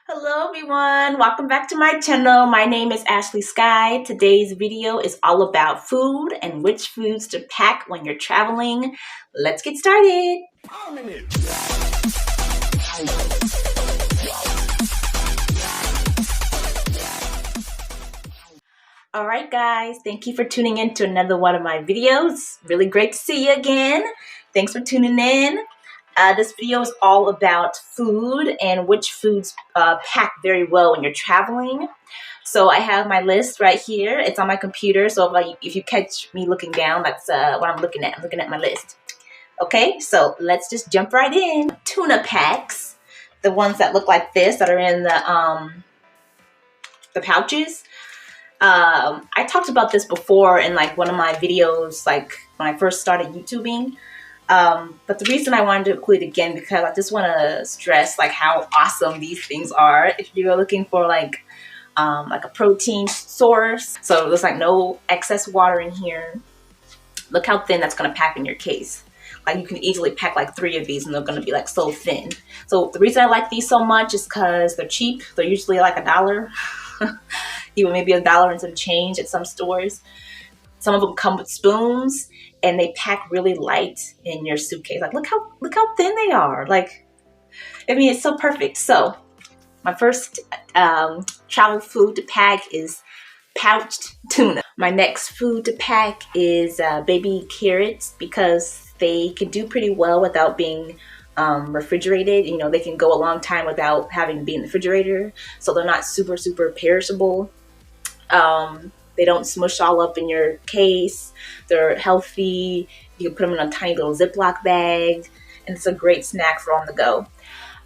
Hello everyone, welcome back to my channel. My name is Ashley Sky. Today's video is all about food and which foods to pack when you're traveling. Let's get started. Alright guys, thank you for tuning in to another one of my videos. Really great to see you again. Thanks for tuning in. This video is all about food and which foods pack very well when you're traveling. So I have my list right here. It's on my computer. So if you catch me looking down, that's what I'm looking at. I'm looking at my list. Okay, so let's just jump right in. Tuna packs, the ones that look like this, that are in the pouches. I talked about this before in like one of my videos, like when I first started YouTubing. But the reason I wanted to include it again, because I just want to stress like how awesome these things are if you're looking for like a protein source. So there's like no excess water in here. Look how thin that's going to pack in your case. Like you can easily pack like 3 of these and they're going to be like so thin. So the reason I like these so much is because they're cheap. They're usually like $1, even maybe $1 and some change at some stores. Some of them come with spoons and they pack really light in your suitcase. Like look how thin they are. Like, I mean, it's so perfect. So my first travel food to pack is pouched tuna. My next food to pack is baby carrots, because they can do pretty well without being refrigerated. You know, they can go a long time without having to be in the refrigerator. So they're not super perishable. They don't smush all up in your case. They're healthy. You can put them in a tiny little Ziploc bag, and it's a great snack for on the go.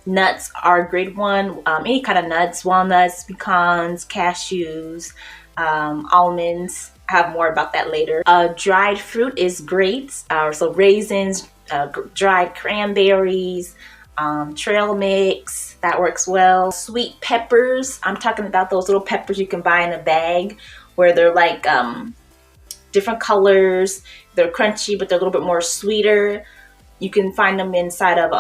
Nuts are a great one. Any kind of nuts, walnuts, pecans, cashews, almonds. I have more about that later. Dried fruit is great. So raisins, dried cranberries, trail mix, that works well. Sweet peppers, I'm talking about those little peppers you can buy in a bag, where they're like different colors. They're crunchy, but they're a little bit more sweeter. You can find them inside of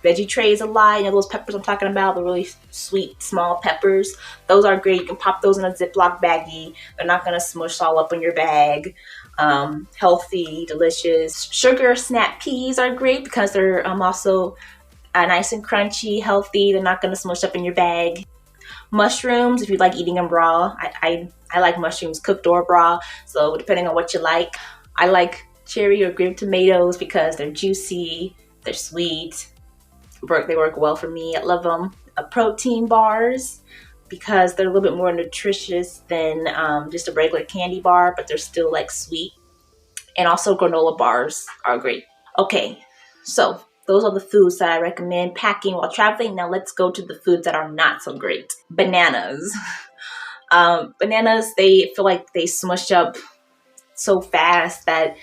veggie trays a lot. You know those peppers I'm talking about, the really sweet small peppers. Those are great. You can pop those in a Ziploc baggie. They're not gonna smush all up in your bag. Healthy, delicious. Sugar snap peas are great because they're also nice and crunchy, healthy. They're not gonna smush up in your bag. Mushrooms, if you like eating them raw. I like mushrooms cooked or raw, so depending on what you like. I like cherry or grape tomatoes because they're juicy, they're sweet, they work well for me. I love them. Protein bars, because they're a little bit more nutritious than just a regular candy bar, but they're still like sweet. And also granola bars are great. Okay, so those are the foods that I recommend packing while traveling. Now let's go to the foods that are not so great. Bananas. Bananas, they feel like they smush up so fast that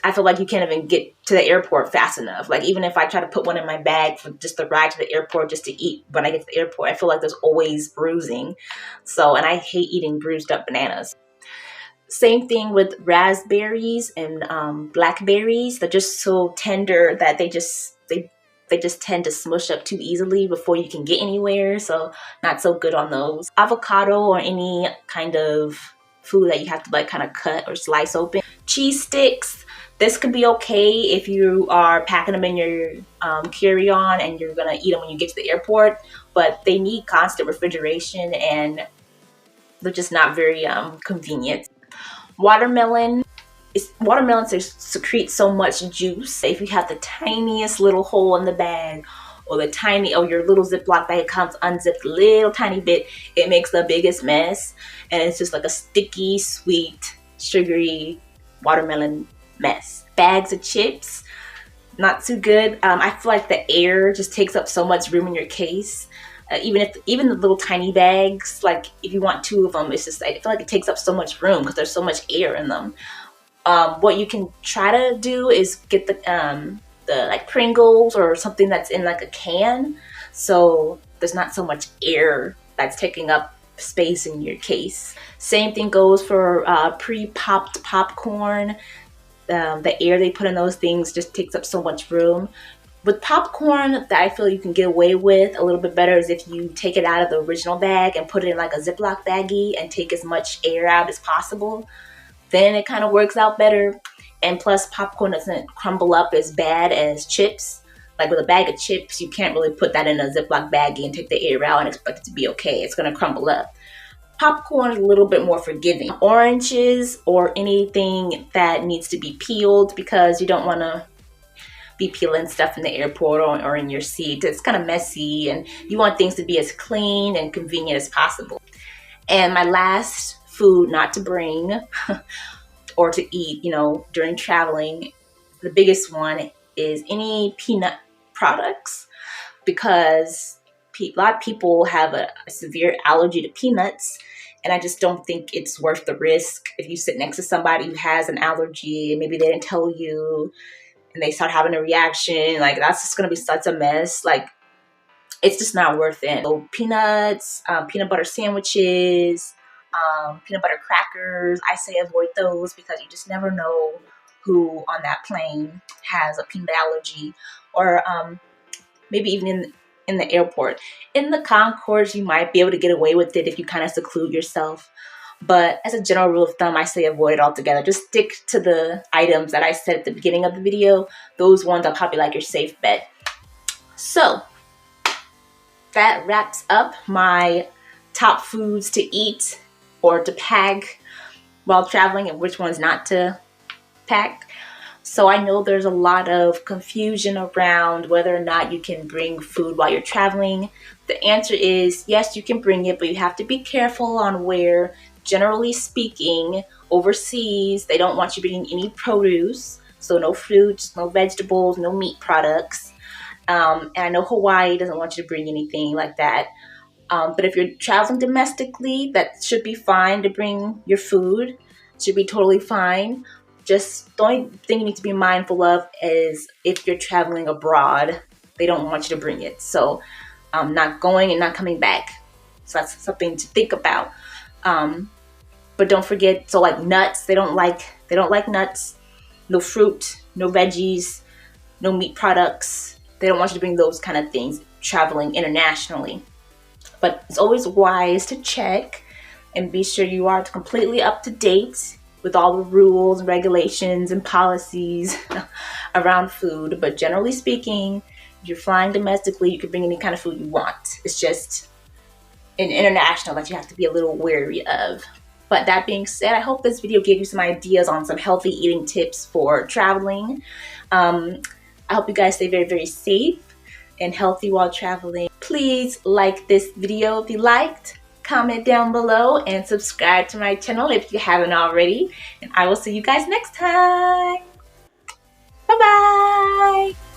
I feel like you can't even get to the airport fast enough. Like even if I try to put one in my bag for just the ride to the airport just to eat when I get to the airport, I feel like there's always bruising. So, and I hate eating bruised up bananas. Same thing with raspberries and blackberries. They're just so tender that they just tend to smush up too easily before you can get anywhere. So not so good on those. Avocado or any kind of food that you have to like kind of cut or slice open. Cheese sticks. This could be okay if you are packing them in your carry-on and you're gonna eat them when you get to the airport, but they need constant refrigeration and they're just not very convenient. Watermelons secrete so much juice. If you have the tiniest little hole in the bag, or your little Ziploc bag comes unzipped a little tiny bit, it makes the biggest mess, and it's just like a sticky, sweet, sugary watermelon mess. Bags of chips, not too good. I feel like the air just takes up so much room in your case. Even the little tiny bags, like if you want 2 of them, it's just, I feel like it takes up so much room because there's so much air in them. What you can try to do is get the like Pringles or something that's in like a can, so there's not so much air that's taking up space in your case. Same thing goes for pre-popped popcorn. The air they put in those things just takes up so much room. With popcorn, that I feel you can get away with a little bit better is if you take it out of the original bag and put it in like a Ziploc baggie and take as much air out as possible. Then it kind of works out better. And plus, popcorn doesn't crumble up as bad as chips. Like with a bag of chips, you can't really put that in a Ziploc baggie and take the air out and expect it to be okay. It's going to crumble up. Popcorn is a little bit more forgiving. Oranges or anything that needs to be peeled, because you don't want to be peeling stuff in the airport or in your seat. It's kind of messy, and you want things to be as clean and convenient as possible. And my last food not to bring or to eat, during traveling, the biggest one is any peanut products, because a lot of people have a severe allergy to peanuts, and I just don't think it's worth the risk. If you sit next to somebody who has an allergy and maybe they didn't tell you and they start having a reaction, like that's just going to be such a mess. Like, it's just not worth it. So peanuts, peanut butter sandwiches, peanut butter crackers, I say avoid those, because you just never know who on that plane has a peanut allergy, or maybe even in the airport. In the concourse, you might be able to get away with it if you kind of seclude yourself. But as a general rule of thumb, I say avoid it altogether. Just stick to the items that I said at the beginning of the video. Those ones are probably like your safe bet. So that wraps up my top foods to eat or to pack while traveling, and which ones not to pack. So I know there's a lot of confusion around whether or not you can bring food while you're traveling. The answer is yes, you can bring it, but you have to be careful on where. Generally speaking, overseas, they don't want you bringing any produce. So no fruits, no vegetables, no meat products. And I know Hawaii doesn't want you to bring anything like that. But if you're traveling domestically, that should be fine to bring your food. Should be totally fine. Just the only thing you need to be mindful of is if you're traveling abroad, they don't want you to bring it. So not going and not coming back. So that's something to think about. But don't forget, so like nuts, they don't like nuts. No fruit, no veggies, no meat products. They don't want you to bring those kind of things traveling internationally. But it's always wise to check and be sure you are completely up to date with all the rules, regulations, and policies around food. But generally speaking, if you're flying domestically, you can bring any kind of food you want. It's just in international that you have to be a little wary of. But that being said, I hope this video gave you some ideas on some healthy eating tips for traveling. I hope you guys stay very, very safe and healthy while traveling. Please like this video if you liked. Comment down below and subscribe to my channel if you haven't already. And I will see you guys next time. Bye-bye.